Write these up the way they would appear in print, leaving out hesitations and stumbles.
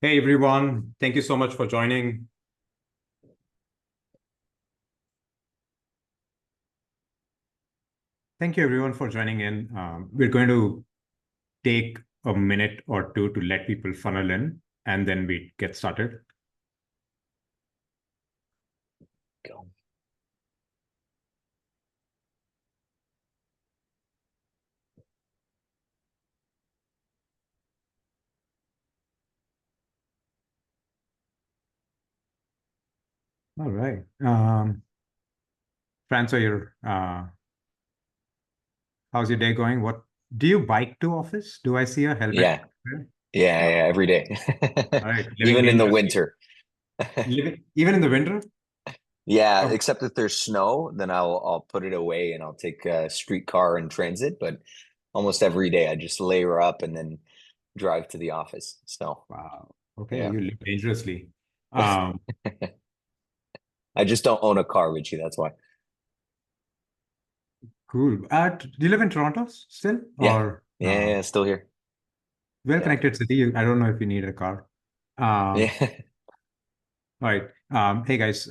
Hey everyone, thank you so much for joining. Thank you everyone for joining in. We're going to take a minute or two to let people funnel in, and then we get started. Go. All right. Francois, how's your day going? What do you bike to office? Do I see a helmet Yeah, there? yeah, Oh, every day. all right, living Even in the dangerously. winter. Living even in the winter? Yeah, Oh, except if there's snow, then I'll put it away and I'll take a streetcar and transit. But almost every day I just layer up and then drive to the office. So wow. Okay, yeah. you live dangerously. Um, I just don't own a car, Richie. That's why. cool. Do you live in Toronto still, Yeah. or Yeah, still here. Yeah. well-connected city? I don't know if you need a car. Um, Yeah. all right. Hey guys,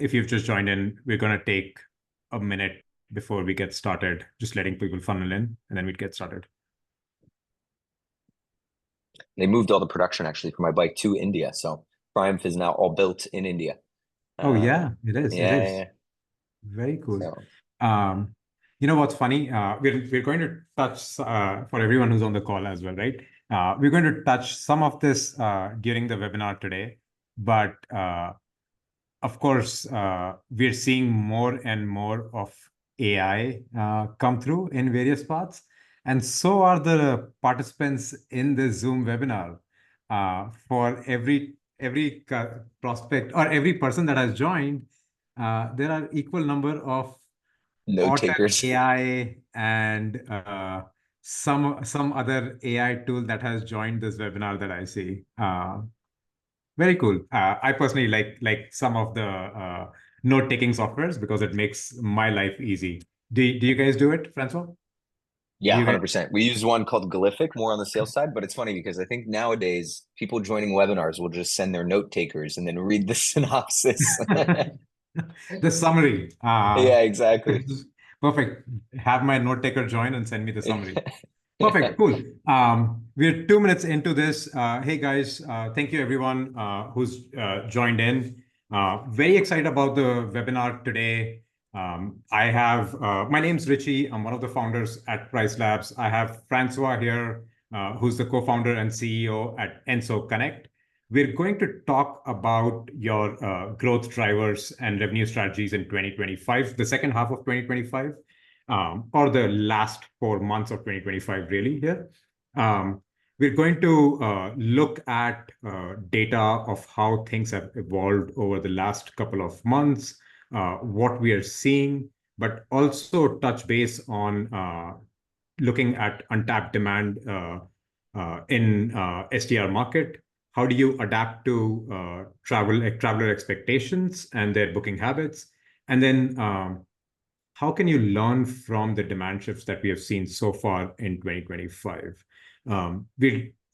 if you've just joined in, we're gonna take a minute before we get started, just letting people funnel in, and then we'd get started. They moved all the production actually for my bike to India. So Triumph is now all built in India. Oh yeah, Um, it is. It yeah, yeah, is yeah. very cool. So Um, you know what's funny? We're going to touch for everyone who's on the call as well, right? We're going to touch some of this during the webinar today, but of course, we're seeing more and more of AI come through in various parts. And so are the participants in the Zoom webinar. For every prospect or every person that has joined, there are equal number of note Otter takers. AI and some other AI tool that has joined this webinar that I see. Very cool. I personally like some of the note-taking softwares because it makes my life easy. Do you guys do it, Francois? Yeah, Do you guys? 100%. We use one called Glyphic more on the sales side, but it's funny because I think nowadays people joining webinars will just send their note takers and then read the synopsis. The summary. Yeah, exactly. Perfect. Have my note taker join and send me the summary. Perfect. Cool. We're 2 minutes into this. Hey guys, thank you everyone who's joined in. Very excited about the webinar today. My name's Richie. I'm one of the founders at PriceLabs. I have Francois here, who's the co-founder and CEO at Enso Connect. We're going to talk about your growth drivers and revenue strategies in 2025, the second half of 2025, or the last 4 months of 2025, really here. We're going to look at data of how things have evolved over the last couple of months, what we are seeing, but also touch base on looking at untapped demand in STR market. How do you adapt to traveler expectations and their booking habits? And then how can you learn from the demand shifts that we have seen so far in 2025?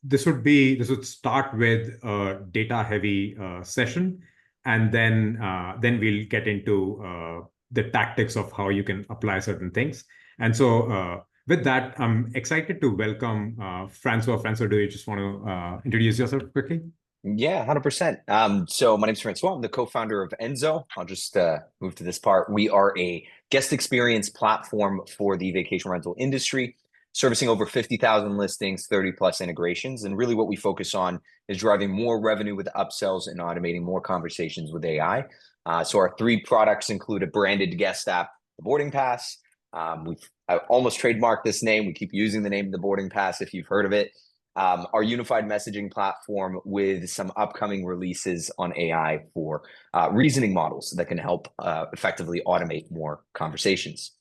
This would start with a data heavy session, and then we'll get into the tactics of how you can apply certain things. And so with that, I'm excited to welcome Francois. Francois, do you just want to introduce yourself quickly? Yeah, 100%. So my name's Francois. I'm the co-founder of Enso. I'll just move to this part. We are a guest experience platform for the vacation rental industry, servicing over 50,000 listings, 30 plus integrations. And really what we focus on is driving more revenue with upsells and automating more conversations with AI. So our three products include a branded guest app, the Boarding Pass. I almost trademarked this name. We keep using the name of the Boarding Pass if you've heard of it. Our unified messaging platform with some upcoming releases on AI for reasoning models that can help effectively automate more conversations.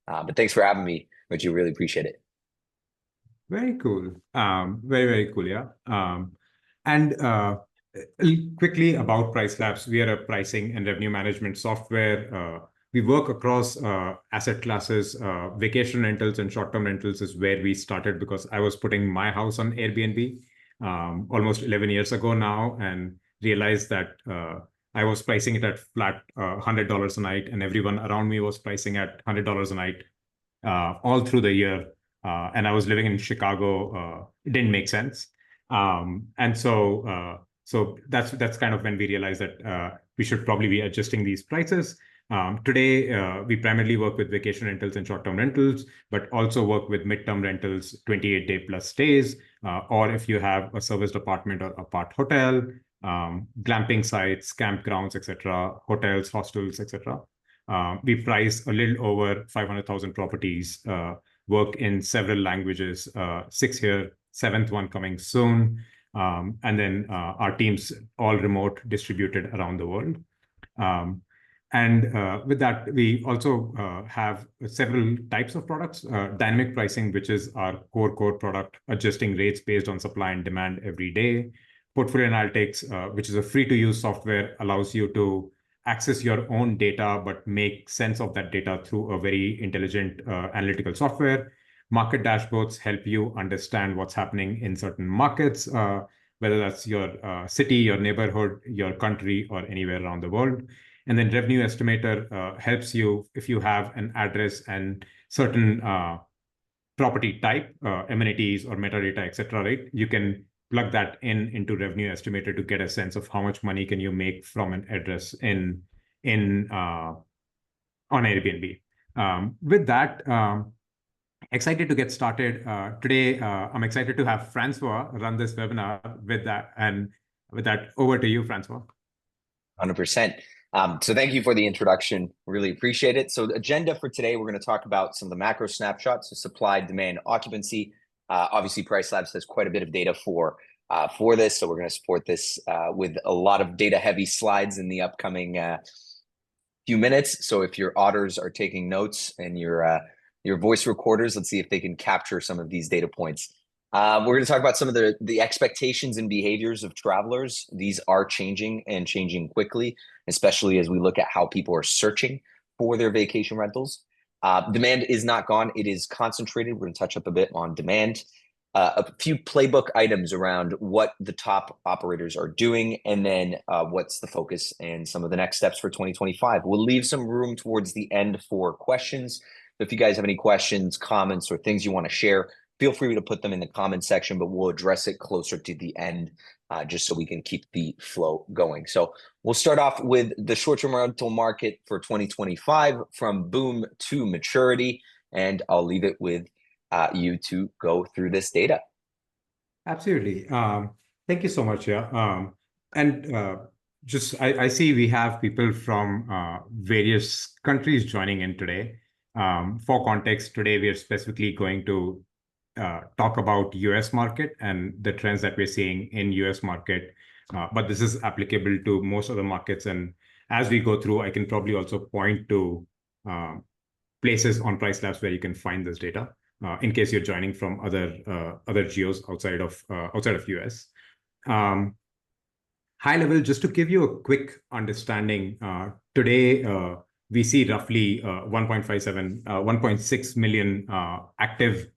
But thanks for having me, Richie. Really appreciate it. Very cool. Very cool. Yeah. And quickly about PriceLabs, we are a pricing and revenue management software. We work across asset classes. Vacation rentals and short-term rentals is where we started because I was putting my house on Airbnb. almost 11 years ago now, and realized that I was pricing it at flat $100 a night, and everyone around me was pricing at $100 a night all through the year. And I was living in Chicago. It didn't make sense. And so that's kind of when we realized that we should probably be adjusting these prices. Today, we primarily work with vacation rentals and short-term rentals, but also work with mid-term rentals, 28-day plus stays, or if you have a serviced apartment or apart hotel, glamping sites, campgrounds, etc., hotels, hostels, etc. We price a little over 500,000 properties, work in several languages, 6 here, 7th one coming soon. And then our teams all remote, distributed around the world. And with that, we also have several types of products. Dynamic pricing, which is our core product, adjusting rates based on supply and demand every day. Portfolio Analytics, which is a free-to-use software, allows you to access your own data, but make sense of that data through a very intelligent analytical software. Market dashboards help you understand what's happening in certain markets, whether that's your city, your neighborhood, your country, or anywhere around the world. And then Revenue Estimator helps you if you have an address and certain property type, amenities or metadata, etc. Right? You can plug that into Revenue Estimator to get a sense of how much money can you make from an address on Airbnb. With that, excited to get started. Today, I'm excited to have Francois run this webinar with that. And with that, over to you, Francois. 100%. So thank you for the introduction. Really appreciate it. So the agenda for today, we're going to talk about some of the macro snapshots, so supply, demand, occupancy. Obviously, PriceLabs has quite a bit of data for this, so we're going to support this with a lot of data-heavy slides in the upcoming few minutes. So if your auditors are taking notes and your voice recorders, let's see if they can capture some of these data points. We're going to talk about some of the expectations and behaviors of travelers. These are changing and changing quickly, especially as we look at how people are searching for their vacation rentals. Demand is not gone. It is concentrated. We're going to touch up a bit on demand. A few playbook items around what the top operators are doing, and then what's the focus and some of the next steps for 2025. We'll leave some room towards the end for questions. If you guys have any questions, comments, or things you want to share, feel free to put them in the comment section, but we'll address it closer to the end, just so we can keep the flow going. So we'll start off with the short-term rental market for 2025 from boom to maturity, and I'll leave it with you to go through this data. Absolutely. Thank you so much. Yeah. I see we have people from various countries joining in today. For context, today we are specifically going to talk about US market and the trends that we're seeing in US market, but this is applicable to most other markets. And as we go through, I can probably also point to places on PriceLabs where you can find this data in case you're joining from other geos outside of US. High level, just to give you a quick understanding, today we see roughly 1.6 million active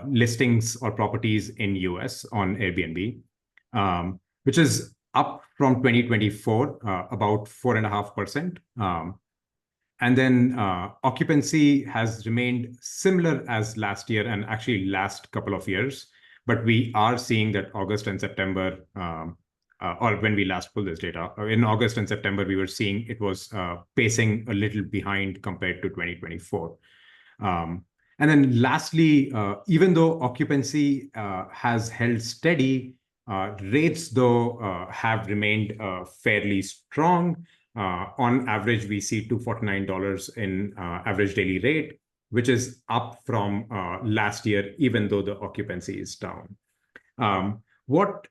listings or properties in US on Airbnb, which is up from 2024, about 4.5%. And then occupancy has remained similar as last year and actually last couple of years. But we are seeing that August and September, or when we last pulled this data, in August and September, we were seeing it was pacing a little behind compared to 2024. And then lastly, even though occupancy has held steady, rates though have remained fairly strong. On average, we see $249 in average daily rate, which is up from last year, even though the occupancy is down. What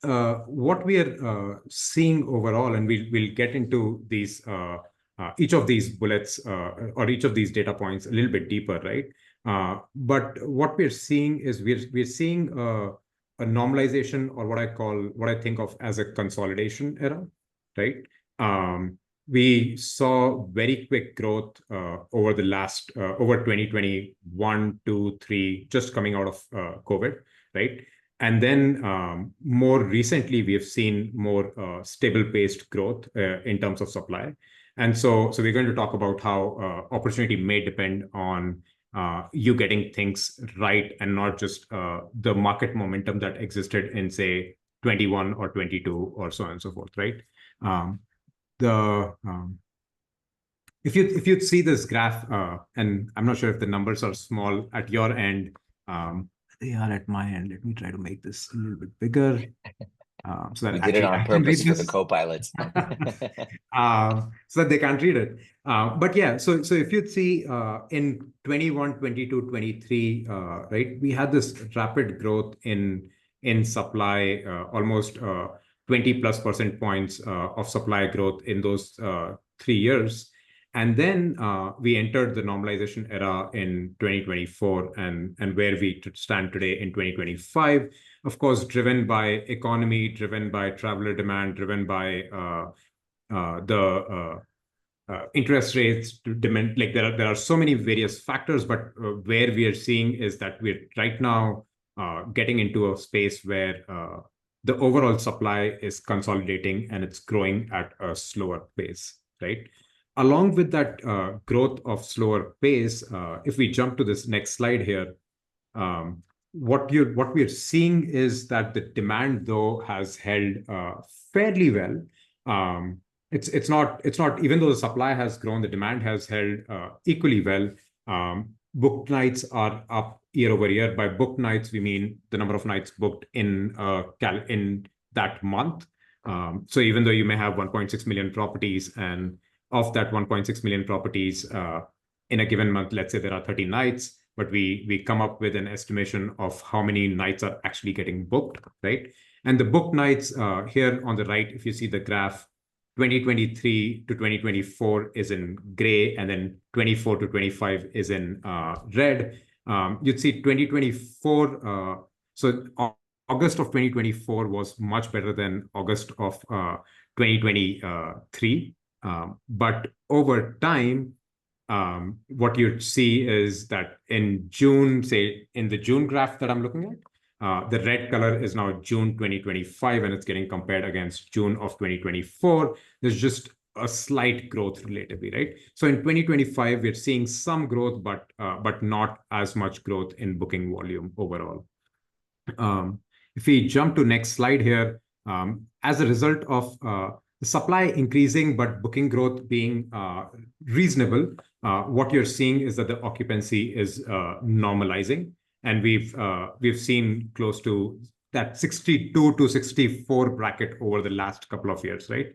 we are seeing overall, and we'll get into these each of these bullets or each of these data points a little bit deeper, right? But what we're seeing is we're seeing a normalization, or what I think of as a consolidation era, right? We saw very quick growth over the last over 2021, 2, 3, just coming out of COVID, right? And then more recently, we have seen more stable-paced growth in terms of supply. And so we're going to talk about how opportunity may depend on you getting things right and not just the market momentum that existed in, say, 21 or 22 or so on and so forth, right? If you'd see this graph, and I'm not sure if the numbers are small at your end, they are at my end. Let me try to make this a little bit bigger so that We did it actually on I can read purpose for the this. co-pilots. So that they can't read it. But yeah, so if you'd see in 21, 22, 23, right, we had this rapid growth in supply, almost 20 plus percent points of supply growth in those 3 years. And then we entered the normalization era in 2024 and where we stand today in 2025, of course, driven by economy, driven by traveler demand, driven by the interest rates to demand. Like there are so many various factors, but where we are seeing is that we're right now getting into a space where the overall supply is consolidating and it's growing at a slower pace, right? Along with that growth of slower pace, if we jump to this next slide here, what we're seeing is that the demand, though, has held fairly well. It's not even though the supply has grown, the demand has held equally well. Book nights are up year over year. By book nights, we mean the number of nights booked in that month. So even though you may have 1.6 million properties, and of that 1.6 million properties in a given month, let's say there are 30 nights, but we come up with an estimation of how many nights are actually getting booked, right? And the book nights here on the right, if you see the graph, 2023 to 2024 is in gray, and then 24 to 25 is in red. You'd see 2024, so August of 2024 was much better than August of 2023. But over time, what you'd see is that in June, say in the June graph that I'm looking at, the red color is now June 2025, and it's getting compared against June of 2024. There's just a slight growth relatively, right? So in 2025, we're seeing some growth, but not as much growth in booking volume overall. If we jump to next slide here, as a result of the supply increasing but booking growth being reasonable, what you're seeing is that the occupancy is normalizing, and we've seen close to that 62 to 64 bracket over the last couple of years, right?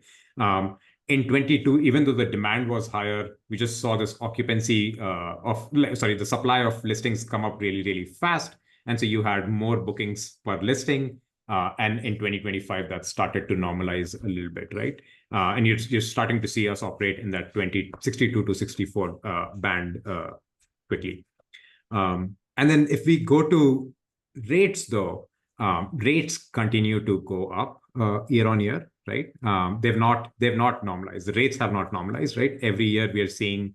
In 22, even though the demand was higher, we just saw this occupancy the supply of listings come up really, really fast. And so you had more bookings per listing. And in 2025, that started to normalize a little bit, right? And you're starting to see us operate in that 62 to 64 band quickly. And then if we go to rates, though, rates continue to go up year on year, right? They've not normalized. The rates have not normalized, right? Every year we are seeing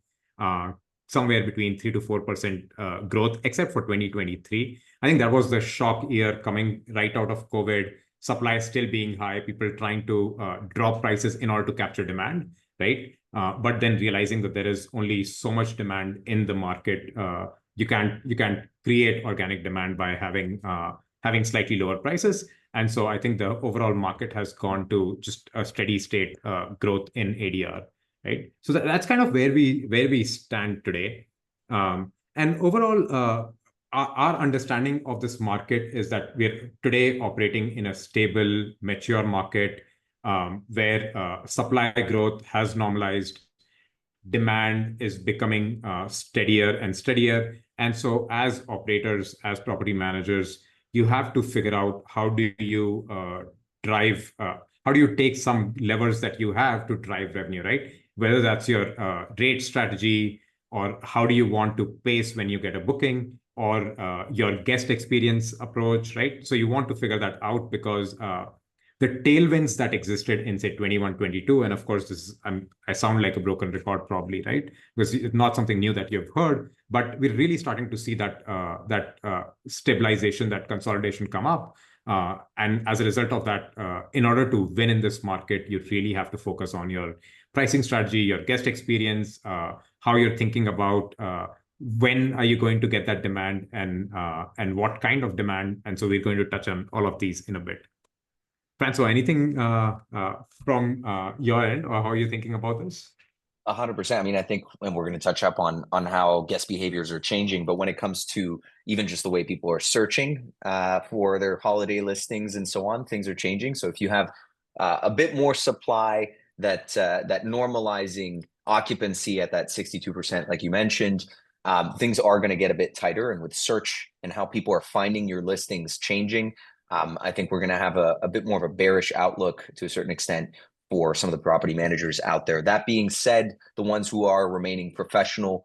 somewhere between 3 to 4% growth, except for 2023. I think that was the shock year coming right out of COVID, supply still being high, people trying to drop prices in order to capture demand, right? But then realizing that there is only so much demand in the market, you can't create organic demand by having slightly lower prices. And so I think the overall market has gone to just a steady state growth in ADR, right? So that's kind of where we stand today. And overall, our understanding of this market is that we're today operating in a stable, mature market where supply growth has normalized, demand is becoming steadier and steadier. And so as operators, as property managers, you have to figure out how do you take some levers that you have to drive revenue, right? Whether that's your rate strategy, or how do you want to pace when you get a booking, or your guest experience approach, right? So you want to figure that out because the tailwinds that existed in, say, 21, 22, and of course, I sound like a broken record probably, right? Because it's not something new that you've heard, but we're really starting to see that stabilization, that consolidation come up. And as a result of that, in order to win in this market, you really have to focus on your pricing strategy, your guest experience, how you're thinking about when are you going to get that demand, and what kind of demand. And so we're going to touch on all of these in a bit. Francois, anything from your end, or how are you thinking about this? 100%. I mean, I think, and we're going to touch up on how guest behaviors are changing, but when it comes to even just the way people are searching for their holiday listings and so on, things are changing. So if you have a bit more supply, that normalizing occupancy at that 62%, like you mentioned, things are going to get a bit tighter. And with search and how people are finding your listings changing, I think we're going to have a bit more of a bearish outlook to a certain extent for some of the property managers out there. That being said, the ones who are remaining professional,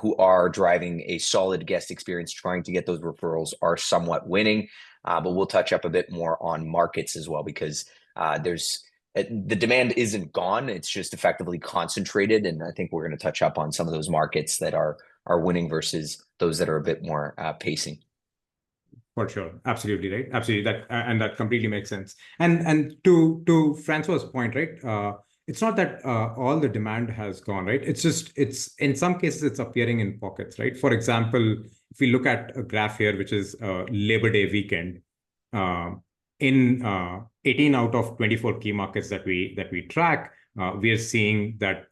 who are driving a solid guest experience, trying to get those referrals, are somewhat winning. But we'll touch up a bit more on markets as well, because the demand isn't gone. It's just effectively concentrated. And I think we're going to touch up on some of those markets that are winning versus those that are a bit more pacing. For sure. Absolutely right. Absolutely. That completely makes sense. And to Francois's point, right? It's not that all the demand has gone, right? It's in some cases it's appearing in pockets, right? For example, if we look at a graph here, which is Labor Day weekend, in 18 out of 24 key markets that we track, we are seeing that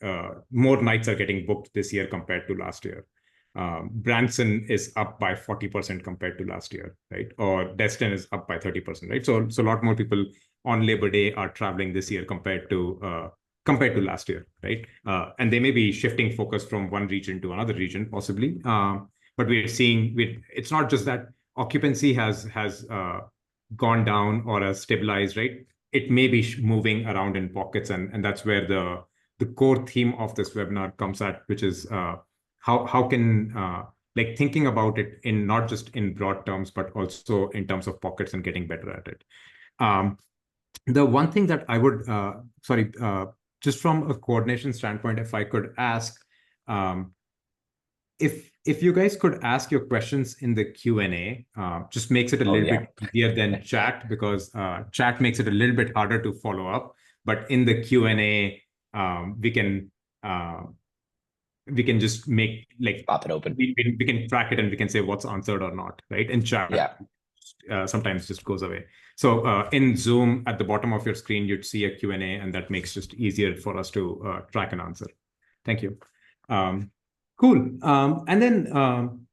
more nights are getting booked this year compared to last year. Branson is up by 40% compared to last year, right? Or Destin is up by 30%, right? So a lot more people on Labor Day are traveling this year compared to last year, right? And they may be shifting focus from one region to another region, possibly. But we're seeing it's not just that occupancy has gone down or has stabilized, right? It may be moving around in pockets, and that's where the core theme of this webinar comes at, which is how can like thinking about it in not just in broad terms, but also in terms of pockets and getting better at it. The one thing that I would, just from a coordination standpoint, if I could ask, if you guys could ask your questions in the Q&A, just makes it a little bit easier than chat, because chat makes it a little bit harder to follow up. But in the Q&A, we can just make like pop it open. We can track it and we can say what's answered or not, right? In chat, sometimes just goes away. So in Zoom, at the bottom of your screen, you'd see a Q&A, and that makes just easier for us to track and answer. Thank you. Cool. And then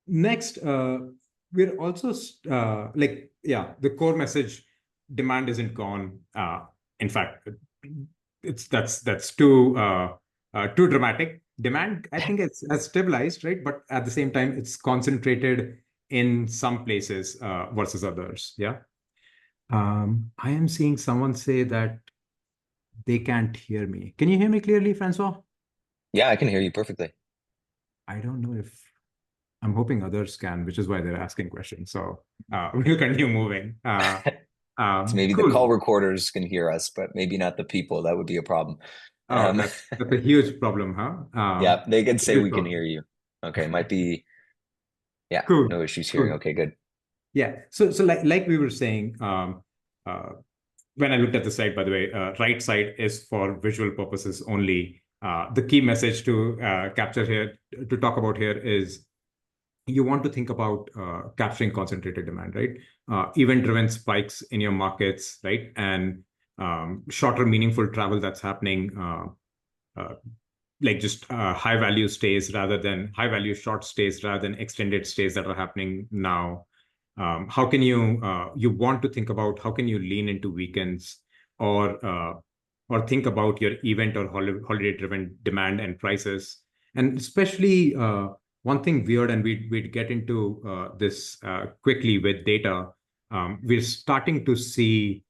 next, we're also the core message: demand isn't gone. In fact, that's too dramatic. Demand, I think has stabilized, right? But at the same time, it's concentrated in some places versus others. Yeah. I am seeing someone say that they can't hear me. Can you hear me clearly, Francois? Yeah, I can hear you perfectly. I don't know if I'm hoping others can, which is why they're asking questions. So we'll continue moving. So maybe the call recorders can hear us, but maybe not the people. That would be a problem. That's a huge problem, huh? Yeah, they can say we can hear you. Okay, might be. Yeah, cool. No issues hearing. Cool. Okay, good. Yeah. So like we were saying, when I looked at the slide, by the way, right side is for visual purposes only. The key message to capture here, to talk about here, is you want to think about capturing concentrated demand, right? Event-driven spikes in your markets, right? And shorter, meaningful travel that's happening, like just high-value stays rather than high-value short stays rather than extended stays that are happening now. How can you want to think about how can you lean into weekends or think about your event or holiday-driven demand and prices. And especially one thing weird, and we'd get into this quickly with data, we're starting to see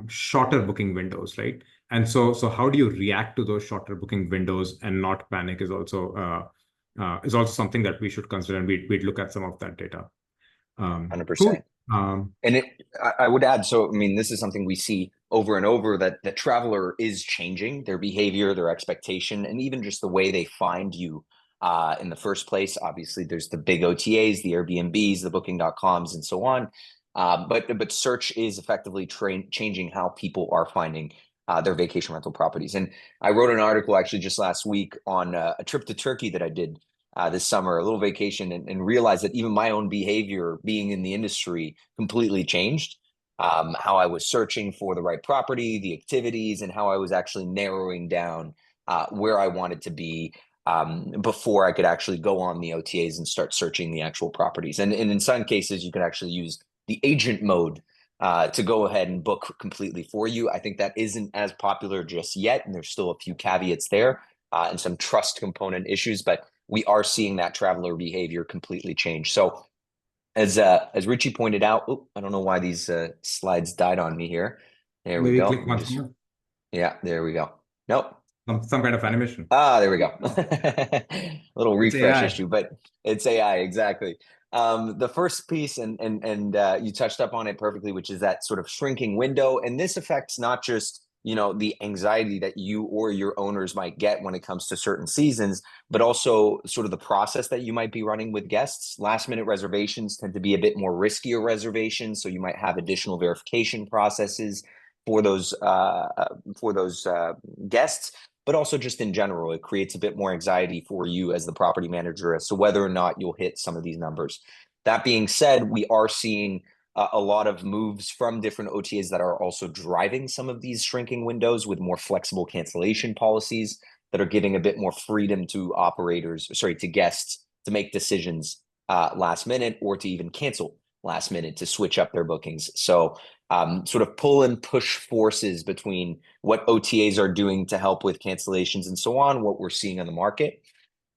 shorter booking windows, right? And so how do you react to those shorter booking windows and not panic is also something that we should consider, and we'd look at some of that data. 100%. Cool. And I would add, so I mean, this is something we see over and over, that the traveler is changing their behavior, their expectation, and even just the way they find you in the first place. Obviously, there's the big OTAs, the Airbnbs, the Booking.coms, and so on. But search is effectively changing how people are finding their vacation rental properties. And I wrote an article actually just last week on a trip to Turkey that I did this summer, a little vacation, and realized that even my own behavior being in the industry completely changed. How I was searching for the right property, the activities, and how I was actually narrowing down where I wanted to be before I could actually go on the OTAs and start searching the actual properties. And in some cases, you can actually use the agent mode to go ahead and book completely for you. I think that isn't as popular just yet, and there's still a few caveats there and some trust component issues, but we are seeing that traveler behavior completely change. So as Richie pointed out, I don't know why these slides died on me here. There we Maybe go. click once more. Yeah, there we go. Nope. Some kind of animation. There we go. Little refresh issue, but it's AI, exactly. The first piece, and you touched up on it perfectly, which is that sort of shrinking window. And this affects not just, the anxiety that you or your owners might get when it comes to certain seasons, but also sort of the process that you might be running with guests. Last minute reservations tend to be a bit more riskier reservations, so you might have additional verification processes for those guests. But also just in general, it creates a bit more anxiety for you as the property manager as to whether or not you'll hit some of these numbers. That being said, we are seeing a lot of moves from different OTAs that are also driving some of these shrinking windows with more flexible cancellation policies that are giving a bit more freedom to to guests to make decisions last minute, or to even cancel last minute to switch up their bookings. So sort of pull and push forces between what OTAs are doing to help with cancellations and so on, what we're seeing on the market.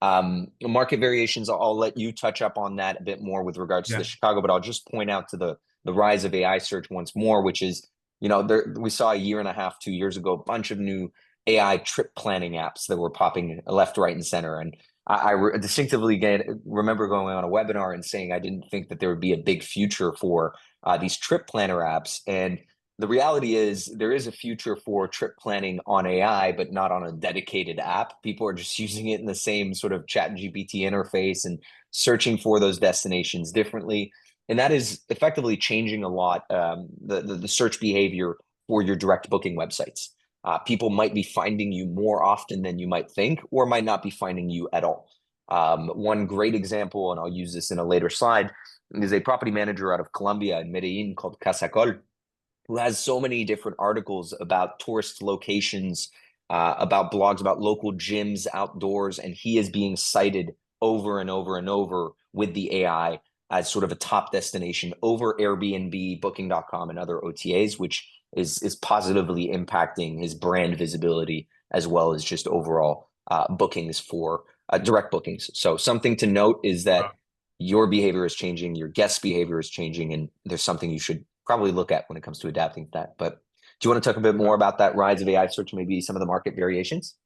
Market variations, I'll let you touch up on that a bit more with regards to the Chicago, but I'll just point out to the rise of AI search once more, which is, we saw a year and a half, 2 years ago, a bunch of new AI trip planning apps that were popping left, right, and center. And I distinctively remember going on a webinar and saying I didn't think that there would be a big future for these trip planner apps. And the reality is there is a future for trip planning on AI, but not on a dedicated app. People are just using it in the same sort of ChatGPT interface and searching for those destinations differently. And that is effectively changing a lot the search behavior for your direct booking websites. People might be finding you more often than you might think, or might not be finding you at all. One great example, and I'll use this in a later slide, is a property manager out of Colombia in Medellin called Casacol, who has so many different articles about tourist locations, about blogs, about local gyms outdoors, and he is being cited over and over and over with the AI as sort of a top destination over Airbnb, Booking.com, and other OTAs, which is positively impacting his brand visibility as well as just overall bookings for direct bookings. So something to note is that your behavior is changing, your guest behavior is changing, and there's something you should probably look at when it comes to adapting to that. But do you want to talk a bit more about that rise of AI search, maybe some of the market variations?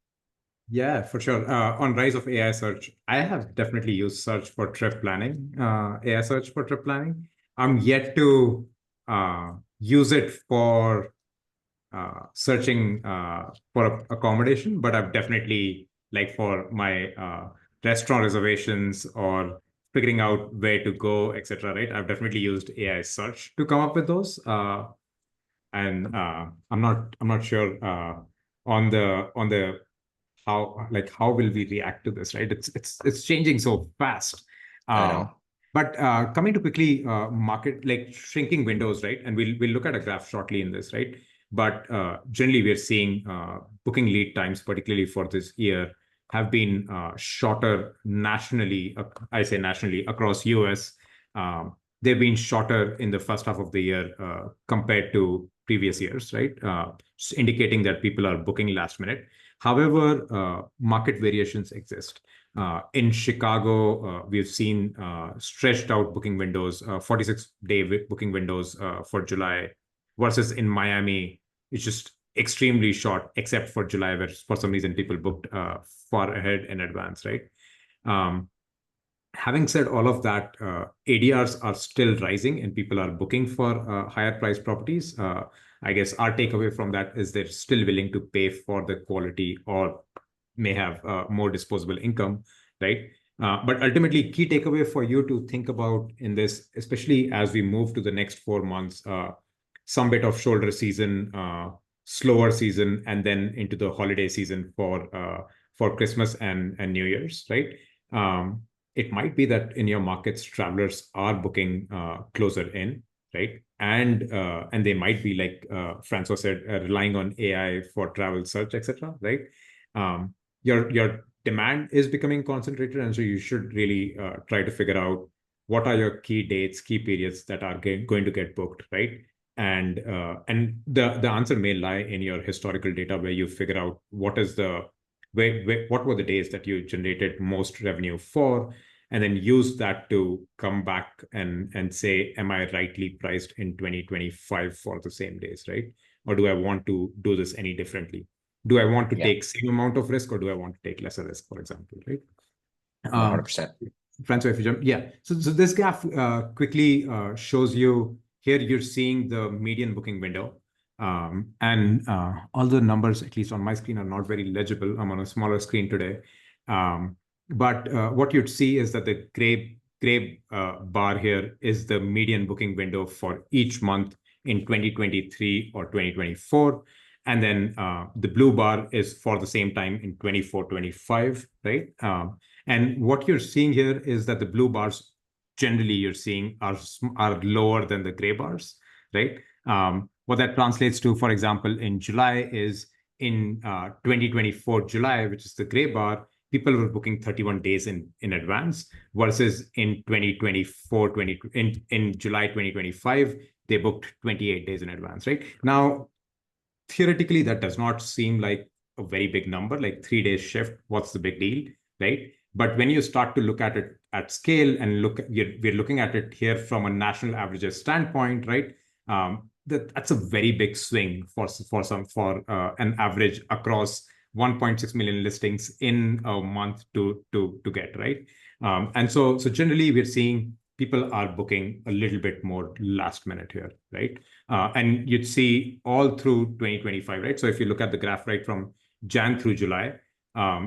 Yeah, for sure. On rise of AI search, I have definitely used search for trip planning, AI search for trip planning. I'm yet to use it for searching for accommodation, but I've definitely, like for my restaurant reservations or figuring out where to go, etc. Right? I've definitely used AI search to come up with those. And I'm not sure on the how will we react to this, right? It's changing so fast. I know. But coming to quickly market, like shrinking windows, right? And we'll look at a graph shortly in this, right? But generally, we're seeing booking lead times, particularly for this year, have been shorter nationally. I say nationally across US. They've been shorter in the first half of the year compared to previous years, right? Indicating that people are booking last minute. However, market variations exist. In Chicago, we've seen stretched out booking windows, 46-day booking windows for July, versus in Miami, it's just extremely short, except for July, where for some reason people booked far ahead in advance, right? Having said all of that, ADRs are still rising and people are booking for higher priced properties. I guess our takeaway from that is they're still willing to pay for the quality or may have more disposable income, right? But ultimately, key takeaway for you to think about in this, especially as we move to the next 4 months, some bit of shoulder season, slower season, and then into the holiday season for Christmas and New Year's, right? It might be that in your markets, travelers are booking closer in, right? And they might be, like Francois said, relying on AI for travel search, etc., right? Your demand is becoming concentrated, and so you should really try to figure out what are your key dates, key periods that are going to get booked, right? And the answer may lie in your historical data, where you figure out what is the what were the days that you generated most revenue for, and then use that to come back and say, am I rightly priced in 2025 for the same days, right? Or do I want to do this any differently? Do I want to take same amount of risk, or do I want to take lesser risk, for example, right? 100%. Francois, if you jump, yeah. So this graph quickly shows you, here you're seeing the median booking window. And all the numbers, at least on my screen, are not very legible. I'm on a smaller screen today. But what you'd see is that the gray bar here is the median booking window for each month in 2023 or 2024. And then the blue bar is for the same time in 24-25, right? And what you're seeing here is that the blue bars generally you're seeing are lower than the gray bars, right? What that translates to, for example, in July is in 2024 July, which is the gray bar, people were booking 31 days in advance, versus in 2024, in July 2025, they booked 28 days in advance, right? Now, theoretically, that does not seem like a very big number, like 3 days shift. What's the big deal, right? But when you start to look at it at scale and we're looking at it here from a national averages standpoint, right? That's a very big swing for an average across 1.6 million listings in a month to get, right? And so generally we're seeing people are booking a little bit more last minute here, right? And you'd see all through 2025, right? So if you look at the graph right from Jan through July,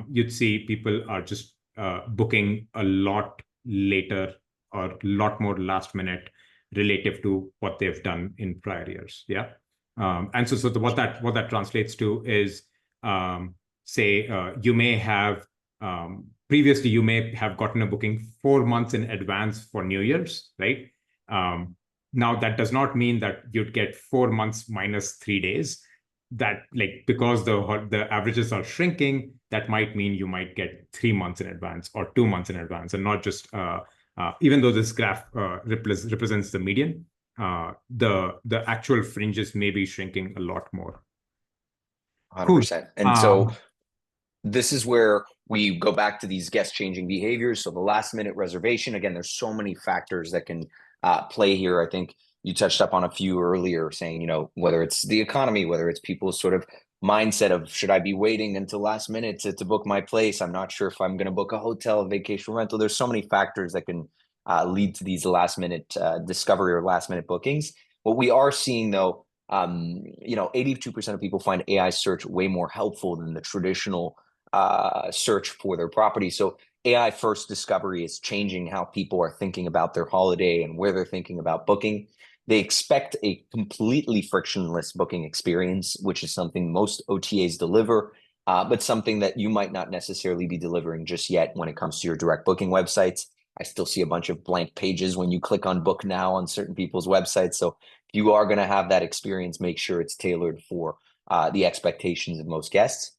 you'd see people are just booking a lot later or a lot more last minute relative to what they've done in prior years. Yeah. And so what that translates to is, say you may have previously you may have gotten a booking 4 months in advance for New Year's, right? Now that does not mean that you'd get 4 months minus 3 days. That, like, because the averages are shrinking, that might mean you might get 3 months in advance or 2 months in advance, and not just even though this graph represents the median, the actual fringes may be shrinking a lot more. 100%. And so this is where we go back to these guest changing behaviors. So the last minute reservation, again, there's so many factors that can play here. I think you touched up on a few earlier, saying, whether it's the economy, whether it's people's sort of mindset of, should I be waiting until last minute to book my place? I'm not sure if I'm going to book a hotel, a vacation rental. There's so many factors that can lead to these last minute discovery or last minute bookings. What we are seeing, though, 82% of people find AI search way more helpful than the traditional search for their property. So AI first discovery is changing how people are thinking about their holiday and where they're thinking about booking. They expect a completely frictionless booking experience, which is something most OTAs deliver, but something that you might not necessarily be delivering just yet when it comes to your direct booking websites. I still see a bunch of blank pages when you click on book now on certain people's websites. So if you are going to have that experience, make sure it's tailored for the expectations of most guests.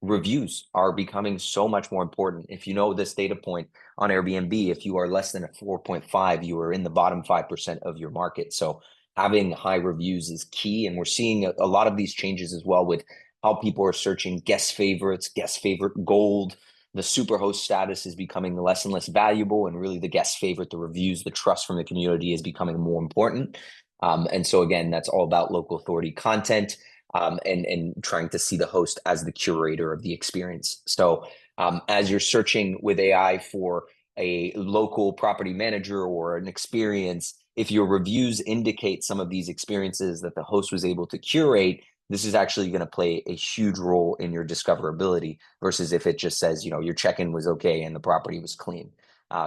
Reviews are becoming so much more important. If you know this data point on Airbnb, if you are less than a 4.5, you are in the bottom 5% of your market. So having high reviews is key. And we're seeing a lot of these changes as well with how people are searching guest favorites, guest favorite gold. The superhost status is becoming less and less valuable. And really the guest favorite, the reviews, the trust from the community is becoming more important. And so again, that's all about local authority content. And trying to see the host as the curator of the experience. So as you're searching with AI for a local property manager or an experience, if your reviews indicate some of these experiences that the host was able to curate, this is actually going to play a huge role in your discoverability versus if it just says, your check-in was okay and the property was clean.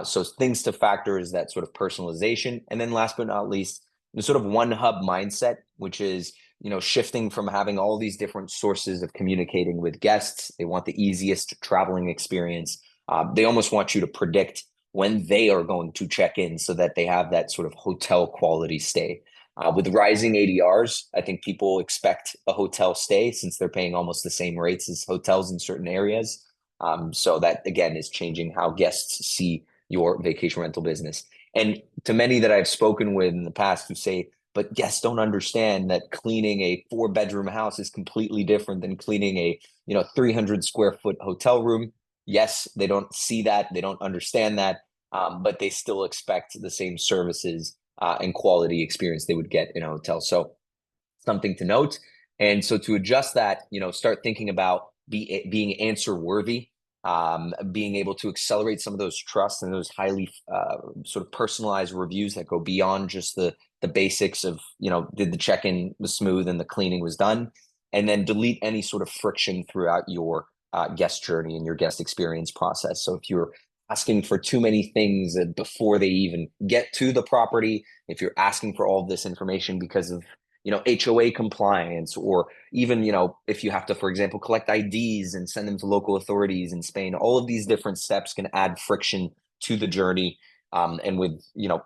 So things to factor is that sort of personalization. And then last but not least, the sort of one hub mindset, which is, shifting from having all these different sources of communicating with guests. They want the easiest traveling experience. They almost want you to predict when they are going to check in so that they have that sort of hotel quality stay. With rising ADRs, I think people expect a hotel stay since they're paying almost the same rates as hotels in certain areas. So that, again, is changing how guests see your vacation rental business. And to many that I've spoken with in the past who say, but guests don't understand that cleaning a 4-bedroom house is completely different than cleaning a 300 square foot hotel room. Yes, they don't see that, they don't understand that, but they still expect the same services and quality experience they would get in a hotel. So something to note. And so to adjust that, start thinking about being answer worthy, being able to accelerate some of those trusts and those highly sort of personalized reviews that go beyond just the basics of, did the check-in was smooth and the cleaning was done, and then delete any sort of friction throughout your guest journey and your guest experience process. So if you're asking for too many things before they even get to the property, if you're asking for all of this information because of HOA compliance, or even, if you have to, for example, collect IDs and send them to local authorities in Spain, all of these different steps can add friction to the journey. And with,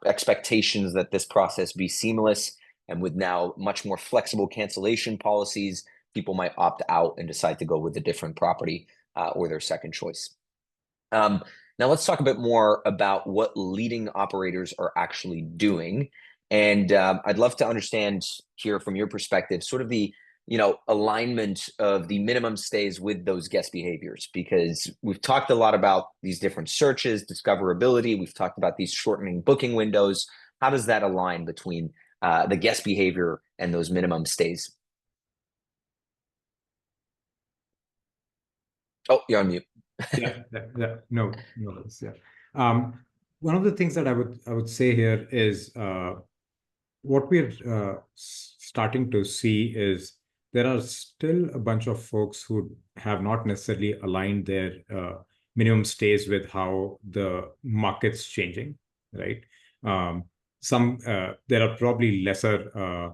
expectations that this process be seamless, and with now much more flexible cancellation policies, people might opt out and decide to go with a different property or their second choice. Now let's talk a bit more about what leading operators are actually doing. And I'd love to understand here from your perspective, sort of the, alignment of the minimum stays with those guest behaviors, because we've talked a lot about these different searches, discoverability. We've talked about these shortening booking windows. How does that align between the guest behavior and those minimum stays? Oh, you're on mute. No, yeah. One of the things that I would say here is what we're starting to see is there are still a bunch of folks who have not necessarily aligned their minimum stays with how the market's changing, right? There are probably lesser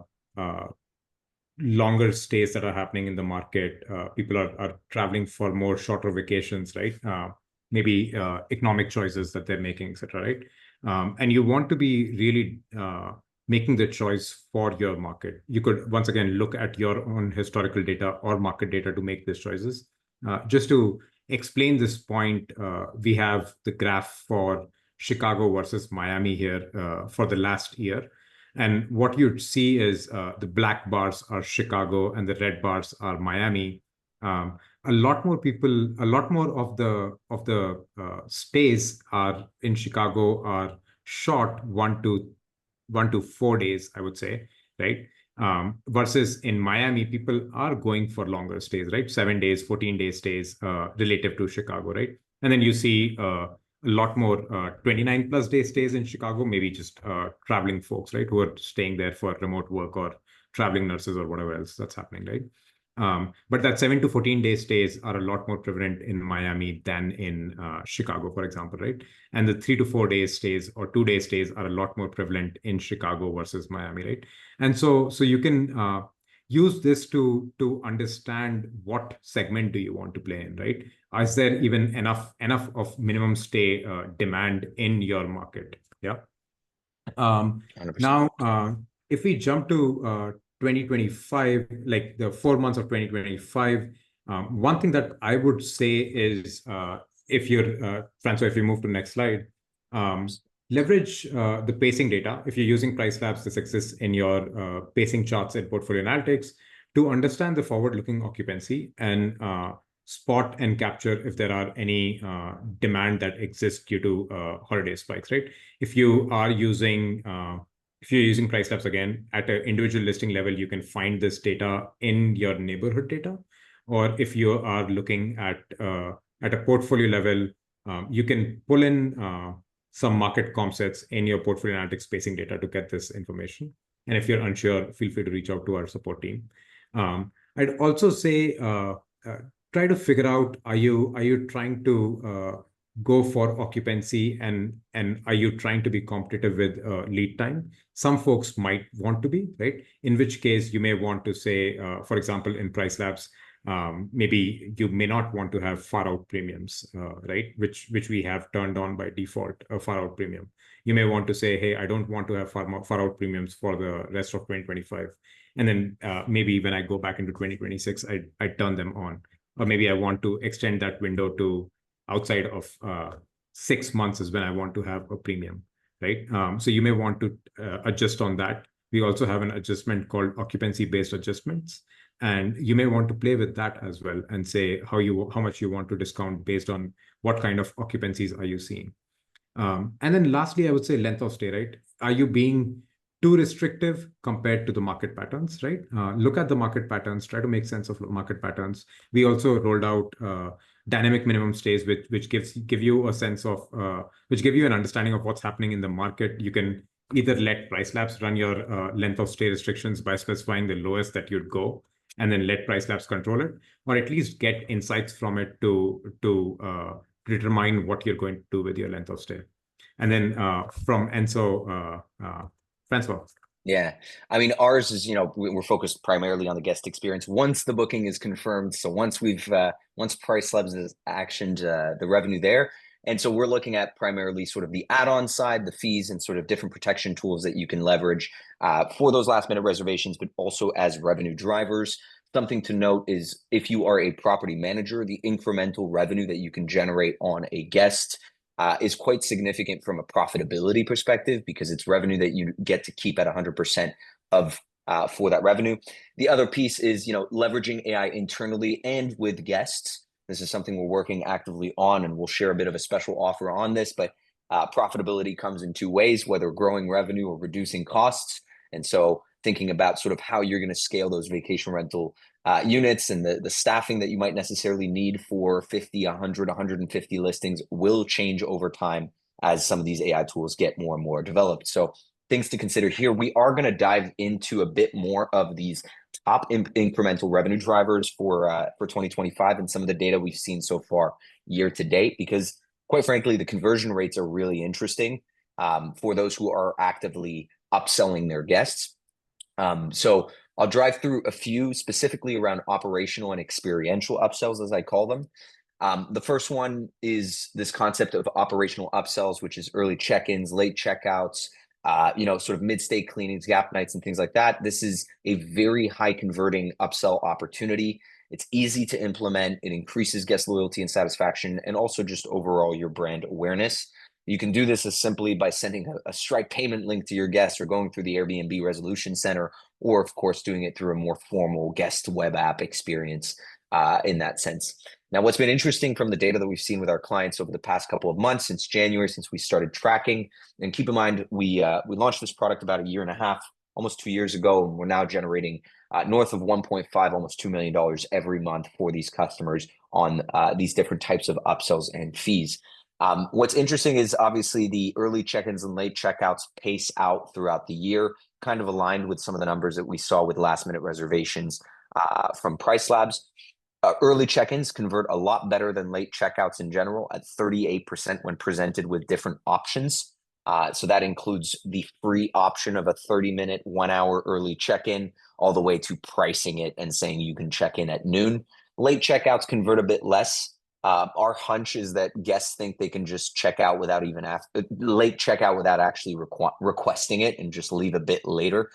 longer stays that are happening in the market. People are traveling for more shorter vacations, right? Maybe economic choices that they're making, et cetera, right? And you want to be really making the choice for your market. You could, once again, look at your own historical data or market data to make these choices. Just to explain this point, we have the graph for Chicago versus Miami here for the last year. And what you'd see is the black bars are Chicago and the red bars are Miami. A lot more of the stays are in Chicago are short 1 to 4 days, I would say, right? Versus in Miami, people are going for longer stays, right? 7 days, 14-day stays relative to Chicago, right? And then you see a lot more 29+ day stays in Chicago, maybe just traveling folks, right, who are staying there for remote work or traveling nurses or whatever else that's happening, right? But that 7 to 14-day stays are a lot more prevalent in Miami than in Chicago, for example, right? And the 3 to 4 days stays or 2-day stays are a lot more prevalent in Chicago versus Miami, right? And so you can use this to understand what segment do you want to play in, right? Is there even enough of minimum stay demand in your market? Yeah. Now, if we jump to 2025, like the 4 months of 2025, one thing that I would say is, if you're Francois, if you move to the next slide, leverage the pacing data. If you're using PriceLabs, this exists in your pacing charts and portfolio analytics to understand the forward-looking occupancy and spot and capture if there are any demand that exists due to holiday spikes, right? If you're using PriceLabs again at an individual listing level, you can find this data in your neighborhood data. Or if you are looking at a portfolio level, you can pull in some market comp sets in your portfolio analytics spacing data to get this information. And if you're unsure, feel free to reach out to our support team. I'd also say try to figure out, are you trying to go for occupancy, and are you trying to be competitive with lead time? Some folks might want to be, right? In which case you may want to say, for example, in PriceLabs, maybe you may not want to have far out premiums, right? Which we have turned on by default, a far out premium. You may want to say, hey, I don't want to have far out premiums for the rest of 2025. And then maybe when I go back into 2026, I turn them on. Or maybe I want to extend that window to outside of 6 months is when I want to have a premium, right? So you may want to adjust on that. We also have an adjustment called occupancy-based adjustments. And you may want to play with that as well and say how much you want to discount based on what kind of occupancies are you seeing. And then lastly, I would say length of stay, right? Are you being too restrictive compared to the market patterns, right? Look at the market patterns, try to make sense of market patterns. We also rolled out dynamic minimum stays, which give you a sense of, which give you an understanding of what's happening in the market. You can either let PriceLabs run your length of stay restrictions by specifying the lowest that you'd go, and then let PriceLabs control it, or at least get insights from it to determine what you're going to do with your length of stay. And then from Enso, Francois. Yeah, I mean, ours is, we're focused primarily on the guest experience once the booking is confirmed. So once PriceLabs has actioned the revenue there. And so we're looking at primarily sort of the add-on side, the fees, and sort of different protection tools that you can leverage for those last minute reservations, but also as revenue drivers. Something to note is if you are a property manager, the incremental revenue that you can generate on a guest is quite significant from a profitability perspective, because it's revenue that you get to keep at 100% of for that revenue. The other piece is, leveraging AI internally and with guests. This is something we're working actively on, and we'll share a bit of a special offer on this, but profitability comes in two ways, whether growing revenue or reducing costs. And so thinking about sort of how you're going to scale those vacation rental units and the staffing that you might necessarily need for 50, 100, 150 listings will change over time as some of these AI tools get more and more developed. So things to consider here. We are going to dive into a bit more of these top incremental revenue drivers for 2025 and some of the data we've seen so far year to date, because quite frankly, the conversion rates are really interesting for those who are actively upselling their guests. So I'll drive through a few specifically around operational and experiential upsells, as I call them. The first one is this concept of operational upsells, which is early check-ins, late checkouts, sort of mid-stay cleanings, gap nights, and things like that. This is a very high converting upsell opportunity. It's easy to implement. It increases guest loyalty and satisfaction, and also just overall your brand awareness. You can do this as simply by sending a Stripe payment link to your guests, or going through the Airbnb Resolution Center, or of course doing it through a more formal guest web app experience in that sense. Now, what's been interesting from the data that we've seen with our clients over the past couple of months, since January, since we started tracking, and keep in mind, we launched this product about a year and a half, almost 2 years ago, and we're now generating north of 1.5, almost $2 million every month for these customers on these different types of upsells and fees. What's interesting is obviously the early check-ins and late checkouts pace out throughout the year, kind of aligned with some of the numbers that we saw with last minute reservations from PriceLabs. Early check-ins convert a lot better than late checkouts in general, at 38% when presented with different options. So that includes the free option of a 30-minute, 1-hour early check-in, all the way to pricing it and saying you can check in at noon. Late checkouts convert a bit less. Our hunch is that guests think they can just check out without even late checkout without actually requesting it, and just leave a bit later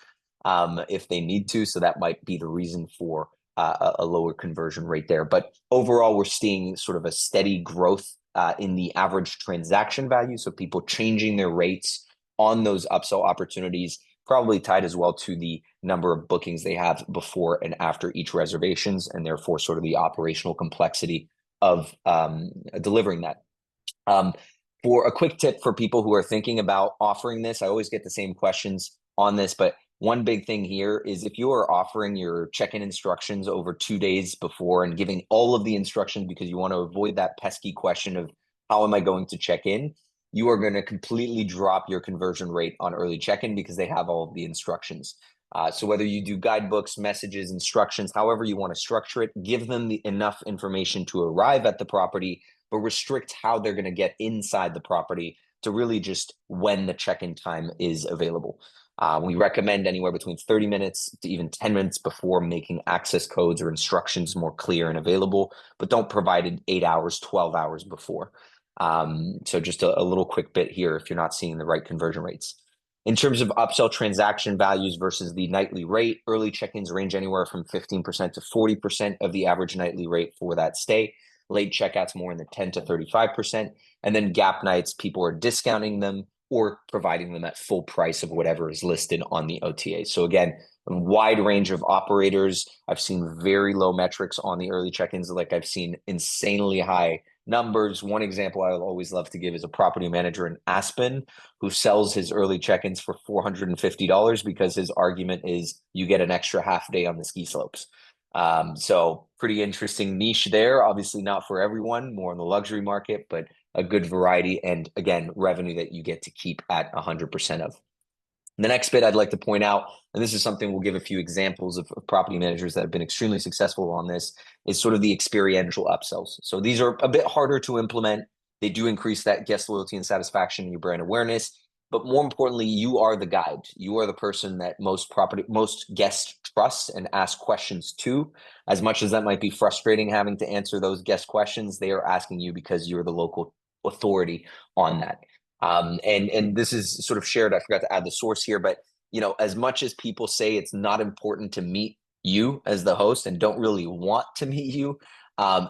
if they need to. So that might be the reason for a lower conversion rate there. But overall, we're seeing sort of a steady growth in the average transaction value. So people changing their rates on those upsell opportunities, probably tied as well to the number of bookings they have before and after each reservations, and therefore sort of the operational complexity of delivering that. For a quick tip for people who are thinking about offering this, I always get the same questions on this, but one big thing here is if you are offering your check-in instructions over 2 days before and giving all of the instructions because you want to avoid that pesky question of how am I going to check in, you are going to completely drop your conversion rate on early check-in because they have all of the instructions. So whether you do guidebooks, messages, instructions, however you want to structure it, give them enough information to arrive at the property, but restrict how they're going to get inside the property to really just when the check-in time is available. We recommend anywhere between 30 minutes to even 10 minutes before making access codes or instructions more clear and available, but don't provide it 8 hours, 12 hours before. So just a little quick bit here if you're not seeing the right conversion rates. In terms of upsell transaction values versus the nightly rate, early check-ins range anywhere from 15% to 40% of the average nightly rate for that stay. Late checkouts more in the 10 to 35%. And then gap nights, people are discounting them or providing them at full price of whatever is listed on the OTA. So again, a wide range of operators. I've seen very low metrics on the early check-ins, like I've seen insanely high numbers. One example I always love to give is a property manager in Aspen who sells his early check-ins for $450 because his argument is you get an extra half day on the ski slopes. So pretty interesting niche there. Obviously not for everyone, more in the luxury market, but a good variety. And again, revenue that you get to keep at 100% of. The next bit I'd like to point out, and this is something we'll give a few examples of property managers that have been extremely successful on this, is sort of the experiential upsells. So these are a bit harder to implement. They do increase that guest loyalty and satisfaction and your brand awareness. But more importantly, you are the guide. You are the person that most guests trust and ask questions to. As much as that might be frustrating having to answer those guest questions, they are asking you because you're the local authority on that. And this is sort of shared. I forgot to add the source here, but as much as people say it's not important to meet you as the host and don't really want to meet you,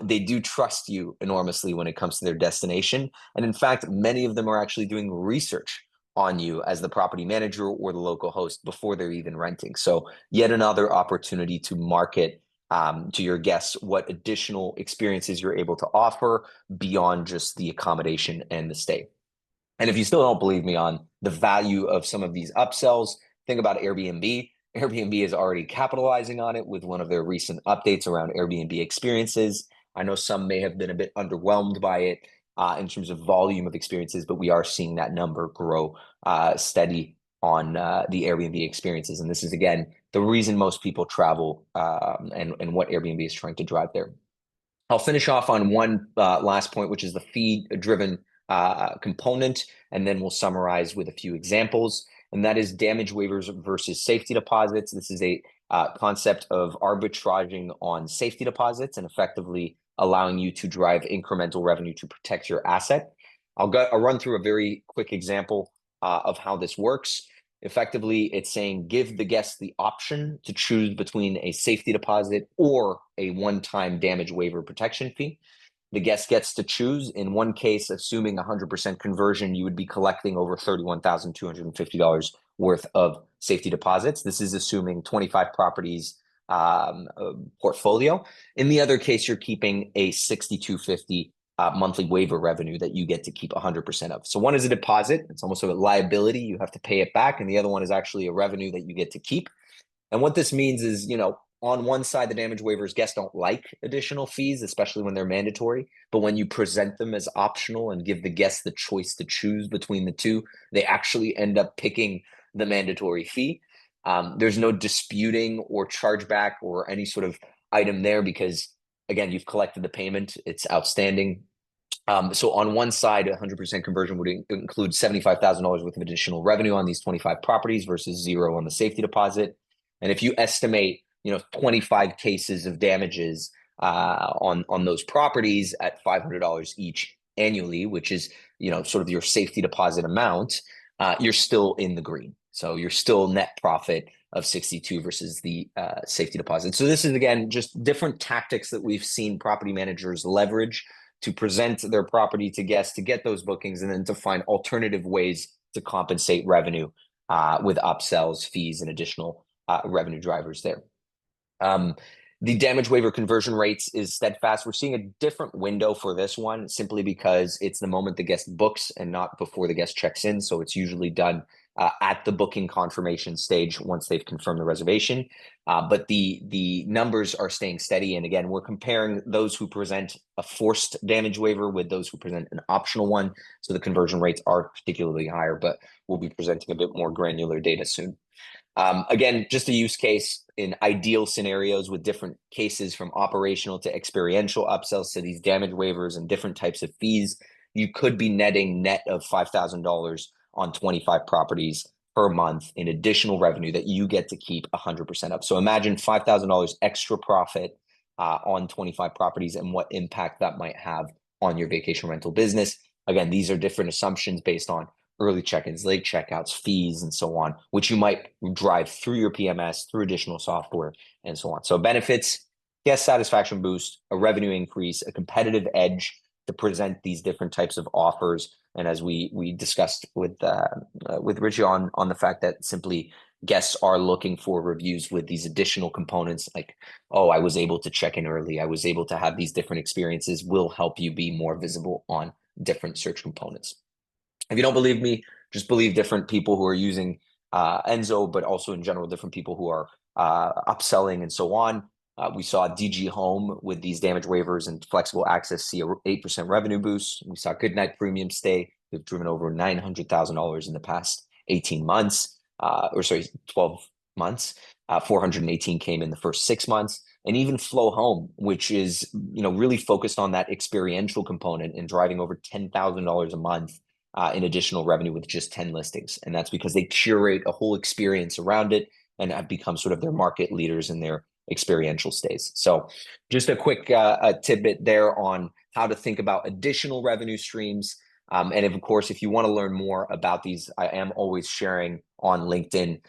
they do trust you enormously when it comes to their destination. And in fact, many of them are actually doing research on you as the property manager or the local host before they're even renting. So yet another opportunity to market to your guests what additional experiences you're able to offer beyond just the accommodation and the stay. And if you still don't believe me on the value of some of these upsells, think about Airbnb. Airbnb is already capitalizing on it with one of their recent updates around Airbnb experiences. I know some may have been a bit underwhelmed by it in terms of volume of experiences, but we are seeing that number grow steady on the Airbnb experiences. And this is, again, the reason most people travel and what Airbnb is trying to drive there. I'll finish off on one last point, which is the fee-driven component, and then we'll summarize with a few examples, and that is damage waivers versus safety deposits. This is a concept of arbitraging on safety deposits and effectively allowing you to drive incremental revenue to protect your asset. I'll run through a very quick example of how this works. Effectively, it's saying give the guest the option to choose between a safety deposit or a one-time damage waiver protection fee. The guest gets to choose. In one case, assuming 100% conversion, you would be collecting over $31,250 worth of safety deposits. This is assuming 25 properties portfolio. In the other case, you're keeping a $6,250 monthly waiver revenue that you get to keep 100% of. So one is a deposit. It's almost a liability. You have to pay it back. And the other one is actually a revenue that you get to keep. And what this means is, on one side, the damage waivers, guests don't like additional fees, especially when they're mandatory. But when you present them as optional and give the guests the choice to choose between the two, they actually end up picking the mandatory fee. There's no disputing or chargeback or any sort of item there because, again, you've collected the payment. It's outstanding. So on one side, 100% conversion would include $75,000 worth of additional revenue on these 25 properties versus zero on the safety deposit. And if you estimate 25 cases of damages on those properties at $500 each annually, which is, sort of your safety deposit amount, you're still in the green. So you're still net profit of 62 versus the safety deposit. So this is, again, just different tactics that we've seen property managers leverage to present their property to guests to get those bookings and then to find alternative ways to compensate revenue with upsells, fees, and additional revenue drivers there. The damage waiver conversion rates is steadfast. We're seeing a different window for this one simply because it's the moment the guest books and not before the guest checks in. So it's usually done at the booking confirmation stage once they've confirmed the reservation. But the numbers are staying steady. And again, we're comparing those who present a forced damage waiver with those who present an optional one. So the conversion rates are particularly higher, but we'll be presenting a bit more granular data soon. Again, just a use case in ideal scenarios with different cases from operational to experiential upsells to these damage waivers and different types of fees. You could be netting net of $5,000 on 25 properties per month in additional revenue that you get to keep 100% of. So imagine $5,000 extra profit on 25 properties and what impact that might have on your vacation rental business. Again, these are different assumptions based on early check-ins, late checkouts, fees, and so on, which you might drive through your PMS, through additional software, and so on. So benefits, guest satisfaction boost, a revenue increase, a competitive edge to present these different types of offers. And as we discussed with Richie on the fact that simply guests are looking for reviews with these additional components like, oh, I was able to check in early, I was able to have these different experiences, will help you be more visible on different search components. If you don't believe me, just believe different people who are using Enso, but also in general, different people who are upselling and so on. We saw DG Home with these damage waivers and flexible access see a 8% revenue boost. We saw Goodnight Premium Stay. They've driven over $900,000 in the past 18 months, 12 months. 418 came in the first 6 months. And even Flow Home, which is really focused on that experiential component and driving over $10,000 a month in additional revenue with just 10 listings. And that's because they curate a whole experience around it and have become sort of their market leaders in their experiential stays. So just a quick tidbit there on how to think about additional revenue streams. And of course, if you want to learn more about these, I am always sharing on LinkedIn,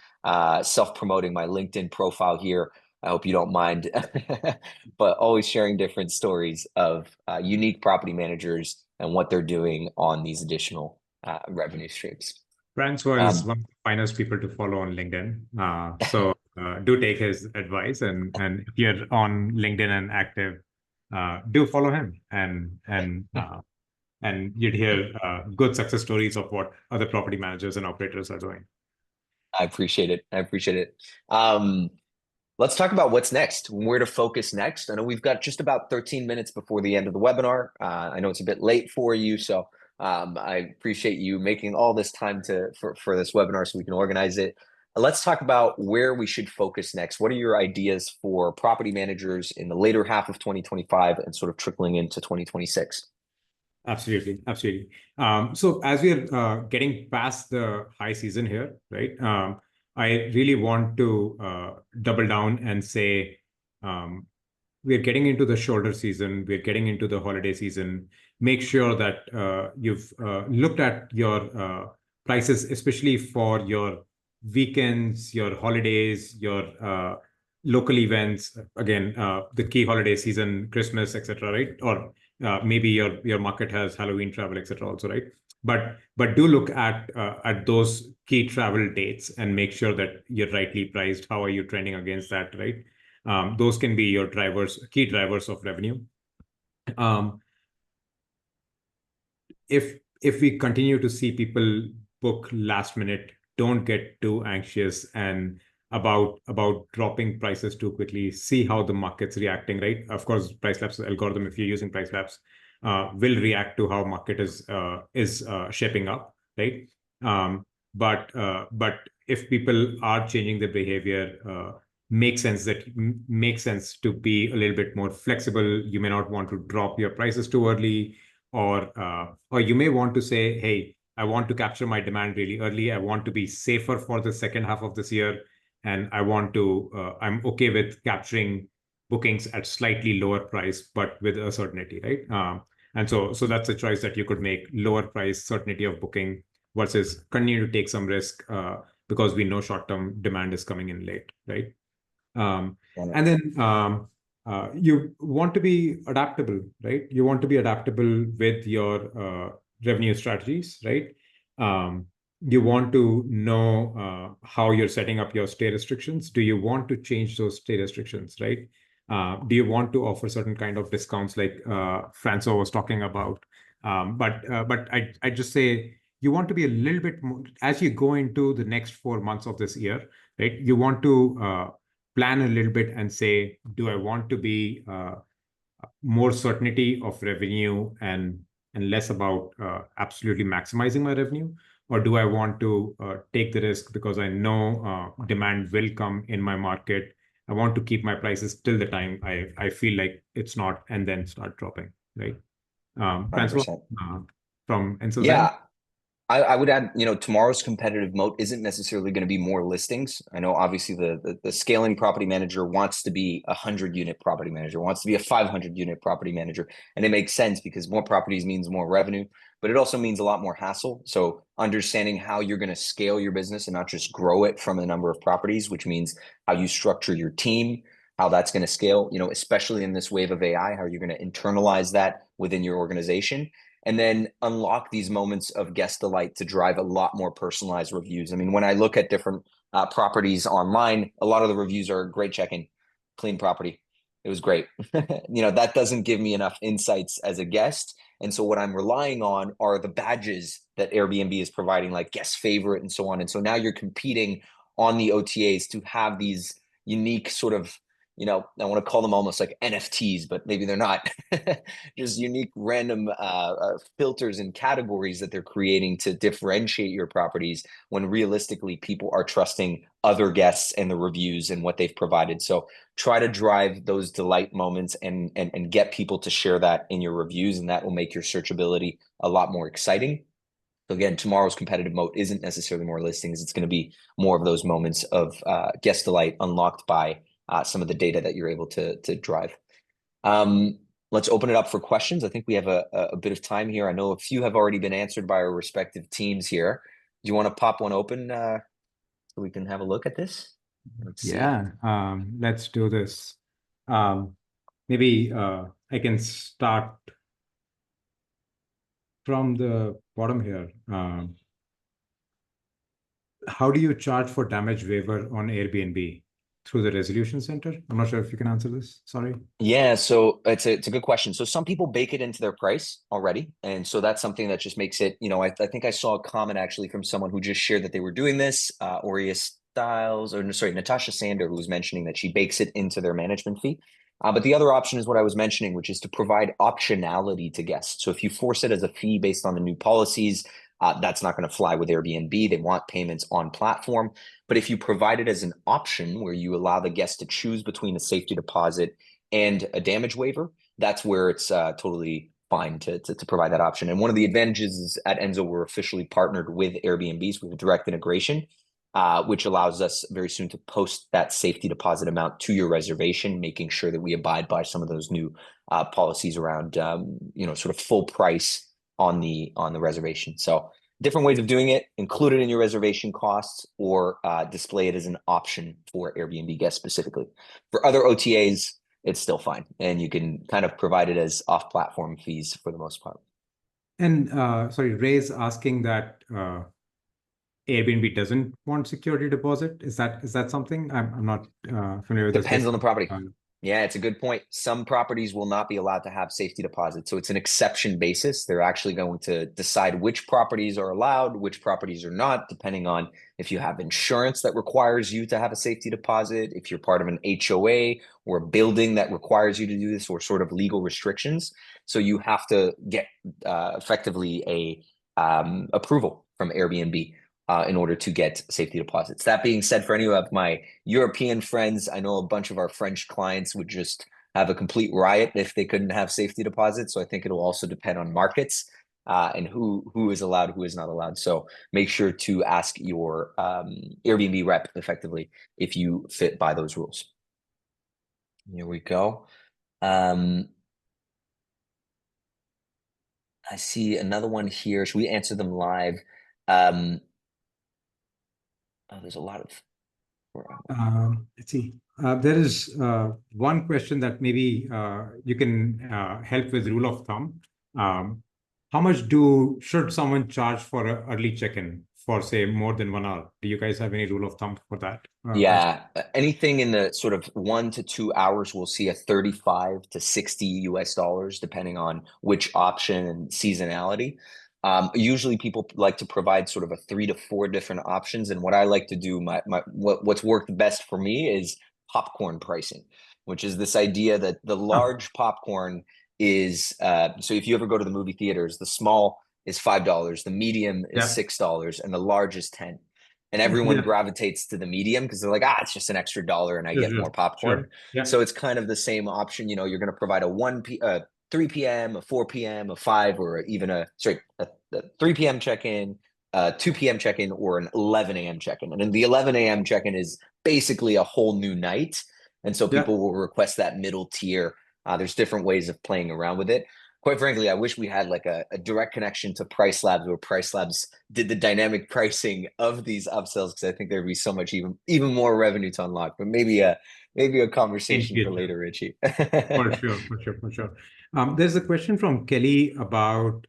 self-promoting my LinkedIn profile here. I hope you don't mind, but always sharing different stories of unique property managers and what they're doing on these additional revenue streams. Francois is one of the finest people to follow on LinkedIn. So do take his advice, and if you're on LinkedIn and active, do follow him, and you'd hear good success stories of what other property managers and operators are doing. I appreciate it. Let's talk about what's next, where to focus next. I know we've got just about 13 minutes before the end of the webinar. I know it's a bit late for you, so I appreciate you making all this time for this webinar so we can organize it. Let's talk about where we should focus next. What are your ideas for property managers in the later half of 2025 and sort of trickling into 2026? Absolutely. So as we're getting past the high season here, right? I really want to double down and say we're getting into the shoulder season, we're getting into the holiday season. Make sure that you've looked at your prices, especially for your weekends, your holidays, your local events. Again, the key holiday season, Christmas, etc., right? Or maybe your market has Halloween travel, etc. also, right? But do look at those key travel dates and make sure that you're rightly priced. How are you trending against that, right? Those can be your key drivers of revenue. If we continue to see people book last minute, don't get too anxious and about dropping prices too quickly. See how the market's reacting, right? Of course, PriceLabs algorithm, if you're using PriceLabs, will react to how market is shaping up, right? But if people are changing their behavior, makes sense to be a little bit more flexible. You may not want to drop your prices too early, or you may want to say, hey, I want to capture my demand really early. I want to be safer for the second half of this year, and I'm okay with capturing bookings at slightly lower price, but with a certainty, right? And so that's a choice that you could make: lower price, certainty of booking, versus continue to take some risk because we know short-term demand is coming in late, right? And then you want to be adaptable, right? You want to be adaptable with your revenue strategies, right? You want to know how you're setting up your stay restrictions. Do you want to change those stay restrictions, right? Do you want to offer certain kind of discounts like Francois was talking about? But I just say you want to be a little bit more as you go into the next 4 months of this year, right? You want to plan a little bit and say, do I want to be more certainty of revenue and less about absolutely maximizing my revenue? Or do I want to take the risk because I know demand will come in my market? I want to keep my prices till the time I feel like it's not, and then start dropping, right? Francois, 100%. from Enso's end? Yeah, I would add, tomorrow's competitive moat isn't necessarily going to be more listings. I know obviously the scaling property manager wants to be a 100-unit property manager, wants to be a 500-unit property manager. And it makes sense because more properties means more revenue, but it also means a lot more hassle. So understanding how you're going to scale your business and not just grow it from the number of properties, which means how you structure your team, how that's going to scale, especially in this wave of AI, how you're going to internalize that within your organization, and then unlock these moments of guest delight to drive a lot more personalized reviews. I mean, when I look at different properties online, a lot of the reviews are great check-in, clean property. It was great. That doesn't give me enough insights as a guest. And so what I'm relying on are the badges that Airbnb is providing, like guest favorite and so on. And so now you're competing on the OTAs to have these unique sort of, I want to call them almost like NFTs, but maybe they're not. Just unique random filters and categories that they're creating to differentiate your properties when realistically people are trusting other guests and the reviews and what they've provided. So try to drive those delight moments and get people to share that in your reviews, and that will make your searchability a lot more exciting. So again, tomorrow's competitive moat isn't necessarily more listings. It's going to be more of those moments of guest delight unlocked by some of the data that you're able to drive. Let's open it up for questions. I think we have a bit of time here. I know a few have already been answered by our respective teams here. Do you want to pop one open so we can have a look at this? Let's see. Let's do this. Maybe I can start from the bottom here. How do you charge for damage waiver on Airbnb? Through the resolution center? I'm not sure if you can answer this. Sorry. Yeah, so it's a good question. So some people bake it into their price already. And so that's something that just makes it, I think I saw a comment actually from someone who just shared that they were doing this, Natasha Sander, who was mentioning that she bakes it into their management fee. But the other option is what I was mentioning, which is to provide optionality to guests. So if you force it as a fee based on the new policies, that's not going to fly with Airbnb. They want payments on platform. But if you provide it as an option where you allow the guest to choose between a safety deposit and a damage waiver, that's where it's totally fine to provide that option. And one of the advantages is at Enso, we're officially partnered with Airbnb's with a direct integration, which allows us very soon to post that safety deposit amount to your reservation, making sure that we abide by some of those new policies around, sort of full price on the reservation. So different ways of doing it: include it in your reservation costs or display it as an option for Airbnb guests specifically. For other OTAs, it's still fine, and you can kind of provide it as off-platform fees for the most part. And sorry, Ray's asking that Airbnb doesn't want security deposit. Is that something? I'm not familiar with this. Depends on the property. Yeah, it's a good point. Some properties will not be allowed to have safety deposits. So it's an exception basis. They're actually going to decide which properties are allowed, which properties are not, depending on if you have insurance that requires you to have a safety deposit, if you're part of an HOA or a building that requires you to do this, or sort of legal restrictions. So you have to get effectively a approval from Airbnb in order to get safety deposits. That being said, for any of my European friends, I know a bunch of our French clients would just have a complete riot if they couldn't have safety deposits. So I think it'll also depend on markets and who is allowed, who is not allowed. So make sure to ask your Airbnb rep effectively if you fit by those rules. Here we go. I see another one here. Should we answer them live? There's a lot of. Let's see. There is one question that maybe you can help with rule of thumb. How much should someone charge for an early check-in for, say, more than 1 hour? Do you guys have any rule of thumb for that? Yeah, anything in the sort of 1 to 2 hours, we'll see a 35 to 60 US dollars, depending on which option and seasonality. Usually people like to provide sort of a 3 to 4 different options. And what I like to do, what's worked best for me is popcorn pricing, which is this idea that the large popcorn is, so if you ever go to the movie theaters, the small is $5, the medium is $6, and the large is 10. And everyone gravitates to the medium because they're like, it's just an extra $1 and I get more popcorn. So it's kind of the same option. You're going to provide a 3 p.m., a 4 p.m., a 5, or even a 3 p.m. check-in, 2 p.m. check-in, or an 11 a.m. check-in. And then the 11 a.m. check-in is basically a whole new night. And so people will request that middle tier. There's different ways of playing around with it. Quite frankly, I wish we had like a direct connection to PriceLabs, where PriceLabs did the dynamic pricing of these upsells, because I think there'd be so much even more revenue to unlock. But maybe a conversation for later, Richie. For sure. There's a question from Kelly about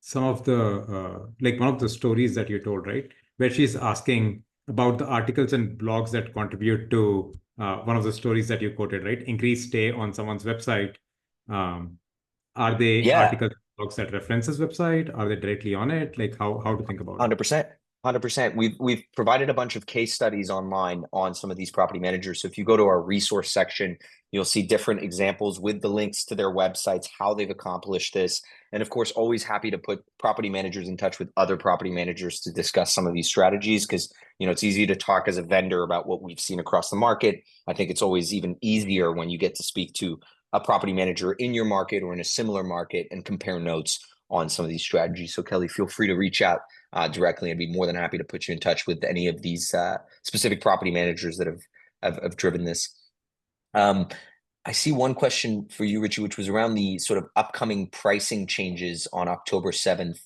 some of the like one of the stories that you told, right? Where she's asking about the articles and blogs that contribute to one of the stories that you quoted, right? Increased stay on someone's website. Are they articles and blogs that references website? Are they directly on it? Like how to think about it? 100%. We've provided a bunch of case studies online on some of these property managers. So if you go to our resource section, you'll see different examples with the links to their websites, how they've accomplished this. And of course, always happy to put property managers in touch with other property managers to discuss some of these strategies, because it's easy to talk as a vendor about what we've seen across the market. I think it's always even easier when you get to speak to a property manager in your market or in a similar market and compare notes on some of these strategies. So Kelly, feel free to reach out directly. I'd be more than happy to put you in touch with any of these specific property managers that have driven this. I see one question for you, Richie, which was around the sort of upcoming pricing changes on October 7th,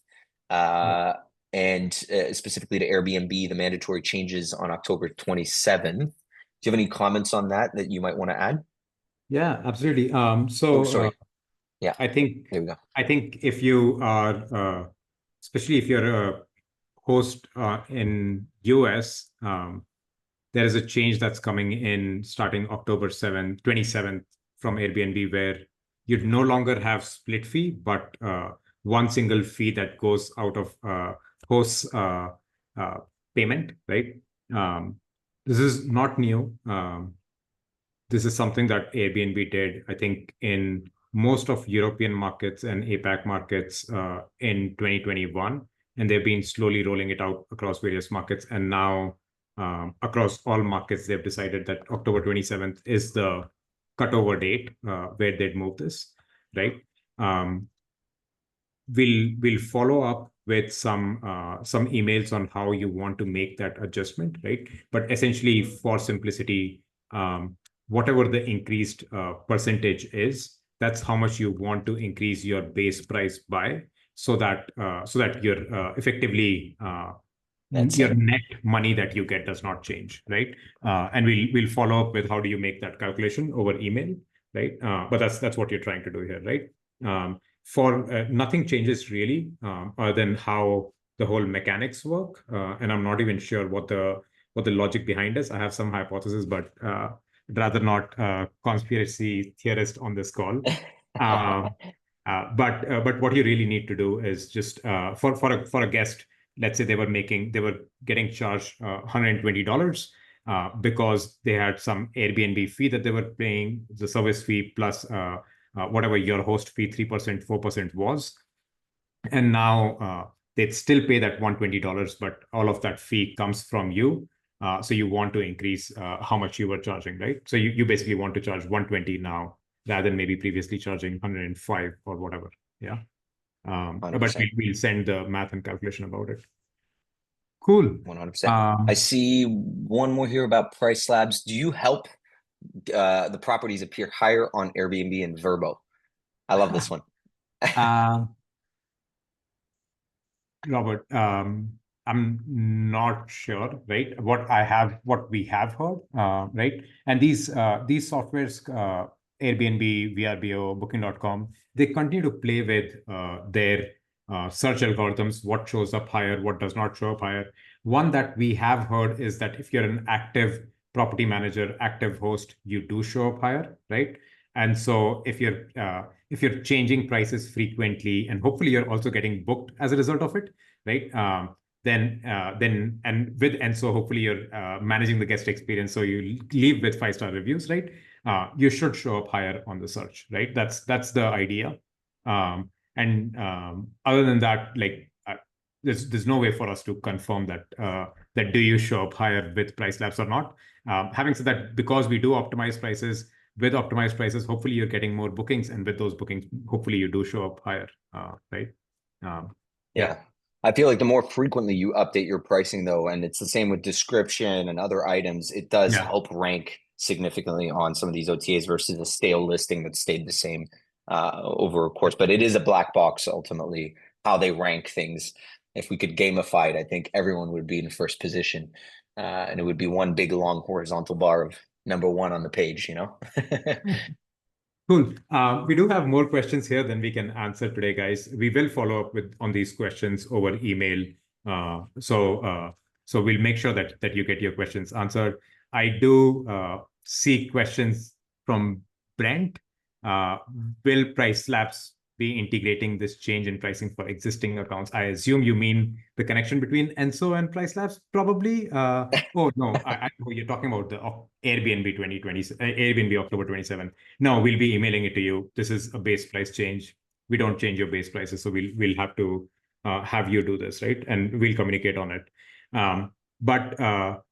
and specifically to Airbnb, the mandatory changes on October 27th. Do you have any comments on that you might want to add? Yeah, absolutely. Yeah, I think there we go. I think if you are, especially if you're a host in US, there is a change that's coming in starting October 27th from Airbnb, where you'd no longer have split fee, but one single fee that goes out of host's payment, right? This is not new. This is something that Airbnb did, I think, in most of European markets and APAC markets in 2021. And they've been slowly rolling it out across various markets. And now across all markets, they've decided that October 27th is the cutover date where they'd move this, right? We'll follow up with some emails on how you want to make that adjustment, right? But essentially, for simplicity, whatever the increased percentage is, that's how much you want to increase your base price by, so that you're effectively your net money that you get does not change, right? And we'll follow up with how do you make that calculation over email, right? But that's what you're trying to do here, right? For nothing changes really, other than how the whole mechanics work, and I'm not even sure what the logic behind is. I have some hypothesis, but rather not conspiracy theorist on this call. But what you really need to do is just for a guest, let's say they were getting charged $120 because they had some Airbnb fee that they were paying, the service fee plus whatever your host fee, 3%, 4% was. And now they'd still pay that $120, but all of that fee comes from you. So you want to increase how much you were charging, right? So you basically want to charge 120 now, rather than maybe previously charging 105 or whatever. Yeah. But we'll send the math and calculation about it. Cool. 100%. I see one more here about PriceLabs. Do you help the properties appear higher on Airbnb and Vrbo? I love this one. Robert, I'm not sure, right? What we have heard, right? And these softwares, Airbnb, VRBO, Booking.com, they continue to play with their search algorithms, what shows up higher, what does not show up higher. One that we have heard is that if you're an active property manager, active host, you do show up higher, right? And so if you're changing prices frequently, and hopefully you're also getting booked as a result of it, right? Then and with Enso, hopefully you're managing the guest experience, so you leave with 5-star reviews, right? You should show up higher on the search, right? That's the idea. Other than that, like there's no way for us to confirm that that do you show up higher with PriceLabs or not. Having said that, because we do optimize prices, with optimized prices, hopefully you're getting more bookings, and with those bookings, hopefully you do show up higher, right? Yeah. I feel like the more frequently you update your pricing, though, and it's the same with description and other items, it does help rank significantly on some of these OTAs versus a stale listing that stayed the same over a course. But it is a black box ultimately how they rank things. If we could gamify it, I think everyone would be in first position, and it would be one big long horizontal bar of number one on the page, you know? Cool. We do have more questions here than we can answer today, guys. We will follow up on these questions over email. So we'll make sure that you get your questions answered. I do see questions from Brent. Will PriceLabs be integrating this change in pricing for existing accounts? I assume you mean the connection between Enso and PriceLabs, probably. Oh no, I know you're talking about the Airbnb 2020, Airbnb October 27. No, we'll be emailing it to you. This is a base price change. We don't change your base prices, so we'll have to have you do this, right? And we'll communicate on it. But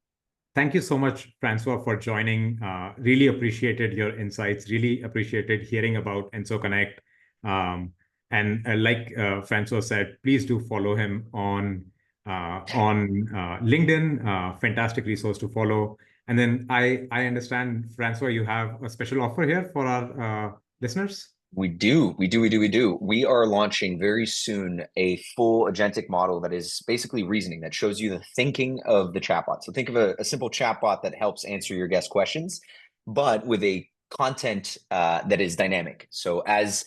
thank you so much, Francois, for joining. Really appreciated your insights. Really appreciated hearing about Enso Connect. And like Francois said, please do follow him on LinkedIn. Fantastic resource to follow. And then I understand, Francois, you have a special offer here for our listeners. We do. We are launching very soon a full agentic model that is basically reasoning, that shows you the thinking of the chatbot. So think of a simple chatbot that helps answer your guest questions, but with a content that is dynamic. So as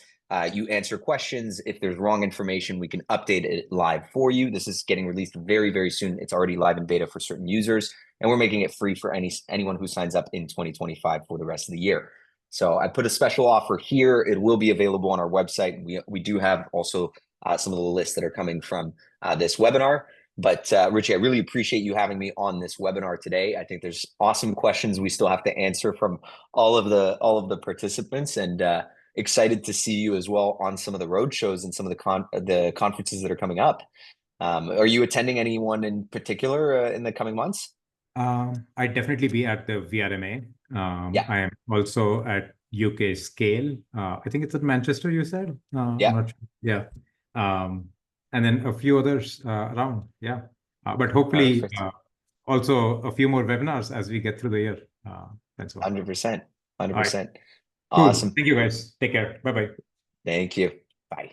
you answer questions, if there's wrong information, we can update it live for you. This is getting released very, very soon. It's already live in beta for certain users, and we're making it free for anyone who signs up in 2025 for the rest of the year. So I put a special offer here. It will be available on our website. We do have also some of the lists that are coming from this webinar. But Richie, I really appreciate you having me on this webinar today. I think there's awesome questions we still have to answer from all of the participants, and excited to see you as well on some of the road shows and some of the conferences that are coming up. Are you attending anyone in particular in the coming months? I'd definitely be at the VRMA. Yeah. I am also at UK Scale. I think it's at Manchester, you said? Yeah. I'm not sure. Yeah. And then a few others around. Yeah. But hopefully also a few more webinars as we get through the year. That's all. 100%. 100%. Right. Awesome. Cool. Thank you, guys. Take care. Bye-bye. Thank you. Bye.